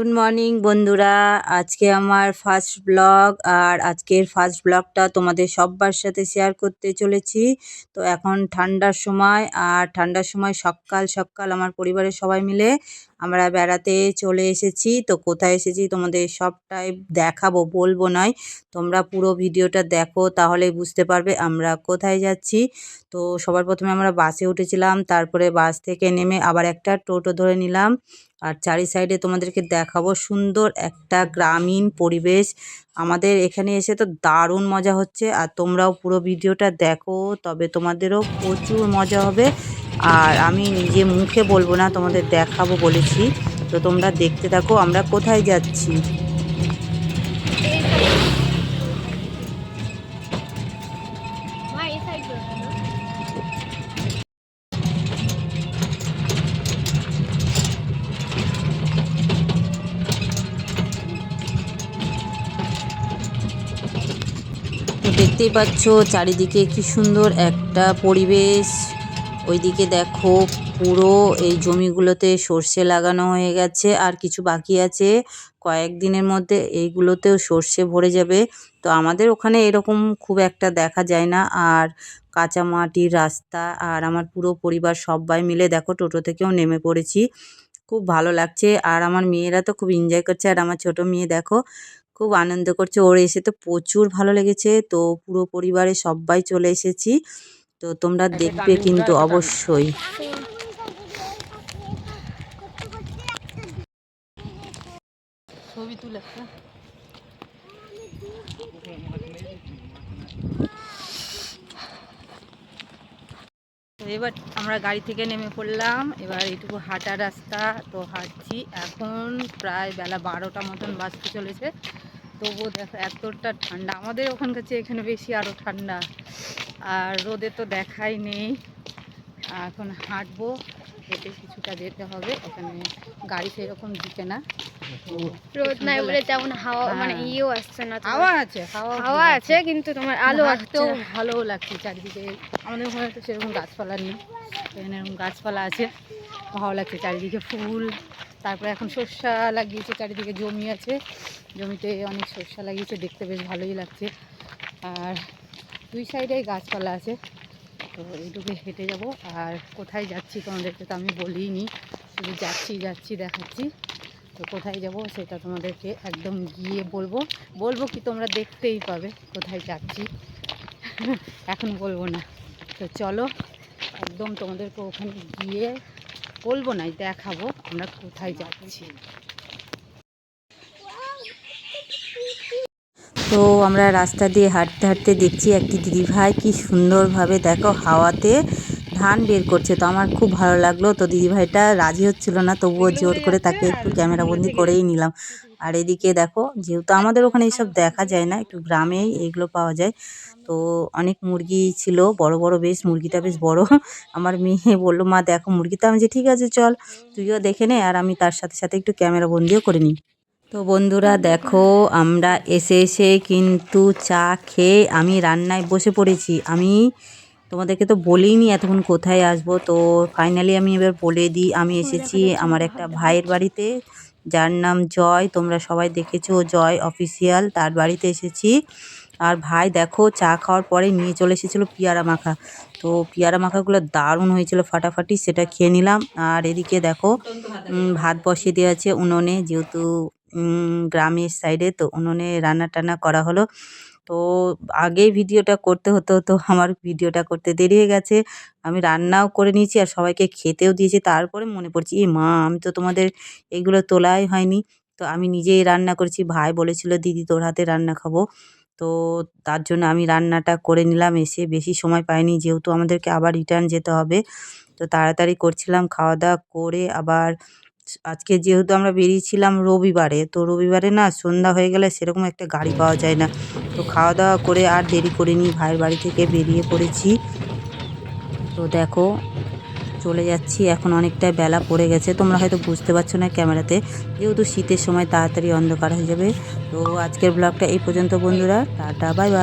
Good morning বন্ধুরা, আজকে আমার ফার্স্ট ব্লগ। আর আজকের ফার্স্ট ব্লগটা তোমাদের সবার সাথে শেয়ার করতে চলেছি। তো এখন ঠান্ডার সময়, আর ঠান্ডার সময় সকাল সকাল আমার পরিবারের সবাই মিলে আমরা বেড়াতে চলে এসেছি। তো কোথায় এসেছি তোমাদের সবটাই দেখাবো, বলবো নয়। তোমরা পুরো ভিডিওটা দেখো, তাহলেই বুঝতে পারবে আমরা কোথায় যাচ্ছি। তো সবার প্রথমে আমরা বাসে উঠেছিলাম, তারপরে বাস থেকে নেমে আবার একটা টোটো ধরে নিলাম। আর চারি সাইডে তোমাদেরকে দেখাবো সুন্দর একটা গ্রামীণ পরিবেশ। আমাদের এখানে এসে তো দারুণ মজা হচ্ছে, আর তোমরাও পুরো ভিডিওটা দেখো, তবে তোমাদেরও প্রচুর মজা হবে। আর আমি নিজে মুখে বলবো না, তোমাদের দেখাবো বলেছি। তো তোমরা দেখতে থাকো আমরা কোথায় যাচ্ছি। তো দেখতেই পাচ্ছ চারিদিকে কি সুন্দর একটা পরিবেশ। ওইদিকে দেখো পুরো এই জমিগুলোতে সর্ষে লাগানো হয়ে গেছে, আর কিছু বাকি আছে। কয়েকদিনের মধ্যে এইগুলোতেও সর্ষে ভরে যাবে। তো আমাদের ওখানে এরকম খুব একটা দেখা যায় না। আর কাঁচা মাটির রাস্তা, আর আমার পুরো পরিবার সবাই মিলে দেখো টোটো থেকেও নেমে পড়েছি। খুব ভালো লাগছে, আর আমার মেয়েরা তো খুব এনজয় করছে। আর আমার ছোট মেয়ে দেখো খুব আনন্দ করছে, ওর এসে তো প্রচুর ভালো লেগেছে। তো পুরো পরিবারে সবাই চলে এসেছি। তো তোমরা দেখবে কিন্তু অবশ্যই। ছবি তুলে তো এবার আমরা গাড়ি থেকে নেমে পড়লাম। এবার এইটুকু হাঁটা রাস্তা, তো হাঁটছি। এখন প্রায় বেলা 12টা মতন বাজতে চলেছে। তবুও দেখো এতটা ঠান্ডা, আমাদের ওখানকার চেয়ে এখানে বেশি আরও ঠান্ডা। আর রোদে তো দেখাই নেই। এখন হাঁটবো, হেঁটে কিছুটা যেতে হবে। এখানে গাড়ি সেরকম দিতে না, রোদ নাই বলে তেমন হাওয়া মানে ইয়েও আসছে না। হাওয়া আছে, হাওয়া আছে কিন্তু তোমার আলো হাঁটতেও ভালোও লাগছে চারিদিকে। আমাদের ওখানে তো সেরকম গাছপালা নেই, এখানে এরকম গাছপালা আছে, ভালো লাগছে। চারিদিকে ফুল, তারপরে এখন সর্ষা লাগিয়েছে, চারিদিকে জমি আছে, জমিতে অনেক সর্ষা লাগিয়েছে, দেখতে বেশ ভালোই লাগছে। আর দুই সাইডে গাছপালা আছে। তো এইটুকু হেঁটে যাব। আর কোথায় যাচ্ছি তোমাদেরকে তো আমি বলিনি, শুধু যাচ্ছি দেখাচ্ছি। তো কোথায় যাব সেটা তোমাদেরকে একদম গিয়ে বলবো কি তোমরা দেখতেই পাবে কোথায় যাচ্ছি। এখন বলবো না। তো চলো একদম তোমাদেরকে ওখানে গিয়ে বলবো না, দেখাবো আমরা কোথায় যাচ্ছি। তো আমরা রাস্তা দিয়ে হাঁটতে হাঁটতে দেখছি একটি দিদিভাই কি সুন্দরভাবে দেখো হাওয়াতে ধান বের করছে। তো আমার খুব ভালো লাগলো। তো দিদিভাইটা রাজি হচ্ছিল না, তবুও জোর করে তাকে একটু ক্যামেরাবন্দি করেই নিলাম। আর এদিকে দেখো, যেহেতু আমাদের ওখানে এইসব দেখা যায় না, একটু গ্রামেই এইগুলো পাওয়া যায়। তো অনেক মুরগি ছিল, বড় বড় বেশ, মুরগিটা বেশ বড়। আমার মেয়ে বললো মা দেখো মুরগি। তো আমি যে ঠিক আছে চল, তুইও দেখে নে, আর আমি তার সাথে সাথে একটু ক্যামেরাবন্দিও করে নিই। তো বন্ধুরা দেখো, আমরা এসে কিন্তু চা খেয়ে আমি রান্নায় বসে পড়েছি। আমি তোমাদেরকে তো বলিনি এতক্ষণ কোথায় আসবো। তো ফাইনালি আমি এবার বলে দিই, আমি এসেছি আমার একটা ভাইয়ের বাড়িতে, যার নাম জয়। তোমরা সবাই দেখেছো, জয় অফিসিয়াল, তার বাড়িতে এসেছি। আর ভাই দেখো চা খাওয়ার পরে নিয়ে চলে এসেছিলো পেয়ারা মাখা। তো পেয়ারা মাখাগুলো দারুণ হয়েছিল, ফাটাফাটি, সেটা খেয়ে নিলাম। আর এদিকে দেখো ভাত বসিয়ে দেওয়া আছে উনুনে, যেহেতু গ্রামের সাইডে, তো উনুনে রান্না টান্না করা হলো। তো আগেই ভিডিওটা করতে হতো, তো আমার ভিডিওটা করতে দেরি হয়ে গেছে। আমি রান্নাও করে নিয়েছি আর সবাইকে খেতেও দিয়েছি। তারপরে মনে পড়ছে, এ মা, আমি তো তোমাদের এগুলো তোলাই হয়নি। তো আমি নিজেই রান্না করেছি। ভাই বলেছিল দিদি তোর হাতে রান্না খাবো। তো তার জন্য আমি রান্নাটা করে নিলাম। এসে বেশি সময় পাইনি, যেহেতু আমাদেরকে আবার রিটার্ন যেতে হবে। তো তাড়াতাড়ি করছিলাম, খাওয়া দাওয়া করে আবার আজকে যেহেতু আমরা বেরিয়েছিলাম রবিবারে, তো রবিবারে না সন্ধ্যা হয়ে গেলে সেরকম একটা গাড়ি পাওয়া যায় না। তো খাওয়া দাওয়া করে আর দেরি করিনি, ভাইয়ের বাড়ি থেকে বেরিয়ে পড়েছি। তো দেখো চলে যাচ্ছি, এখন অনেকটাই বেলা পড়ে গেছে, তোমরা হয়তো বুঝতে পারছো না ক্যামেরাতে, যেহেতু শীতের সময় তাড়াতাড়ি অন্ধকার হয়ে যাবে। তো আজকের ব্লগটা এই পর্যন্ত বন্ধুরা, টাটা বাই বাই।